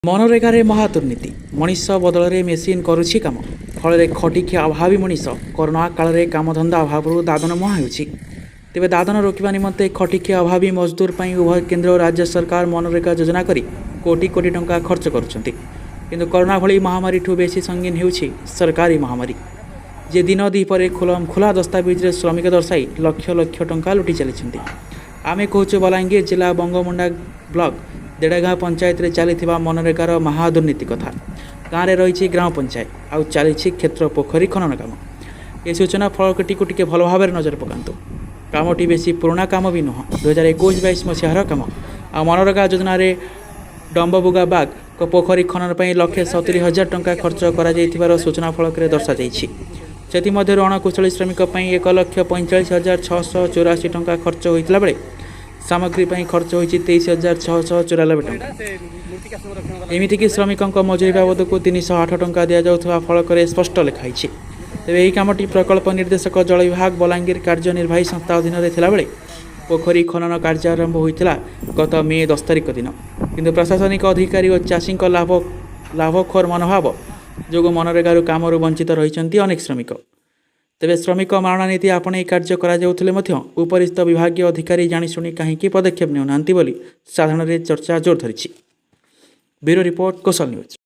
मनरेगारे महादुर्नीति मनीष बदल में मेसीन करुछि काम फल खटिखिया अभावी मनीष कोरोना काल में कामधंदा अभाव दादन मुहां होछि। तेबे दादन रोकवा निमंते खटिखिया अभावी मजदूर पर उभय केन्द्र और राज्य सरकार मनरेगा योजना करी कोटी कोटी टंका खर्च करुछंती। किंतु कोरोना भली महामारी ठू बेसी संगीन होछि सरकारी महामारी जे दिन दीपर खोला दस्तावेज रे श्रमिक दर्शाई लक्ष लक्ष टंका लुटि चली। आमे कहूँ बलांगीर जिला बंगमुंडा ब्लॉक देड़गाँ पंचायत रे चली मनरेगार महादुर्नीति कथा। गाँव में रही ग्राम पंचायत आउ चली क्षेत्र पोखरी खनन काम। ये सूचना फलकटी को टिके भल भाव नजर पकातु। कामटी बेसी पुराना काम भी नुह 2021-22 मसीहार काम। आ मनरेगा योजना डम्बबुगा बाग को पोखरी खनन पर 1,70,000 टंका खर्च कर सूचना फलक दर्शा से अणकुशली श्रमिक 1,45,684 टंका खर्च होता बेले सामग्री पर खर्च हो 23,694 टंका। एमतीक श्रमिकों मजूरी बाबद को 308 टंका दि जाऊा फलक स्पष्ट लिखाई। तेरे यह कामटी प्रकल्प निर्देशक जल विभाग बलांगीर कार्यनिर्वाही संस्था अधीन बेले पोखरी खनन कार्य आरंभ होता गत मे 10 तारिख दिन। किंतु प्रशासनिक अधिकारी और चाषी लाभखोर मनोभाव जो मनरेगार काम वंचित रही अनेक श्रमिक। तेरे श्रमिक मारणा नीति आपणे कार्य उपरिस्थ विभाग अधिकारी जाशुणी कहीं पदक्षेप नेउना साधारण चर्चा जोर धरी। ब्यूरो रिपोर्ट कौशल न्यूज।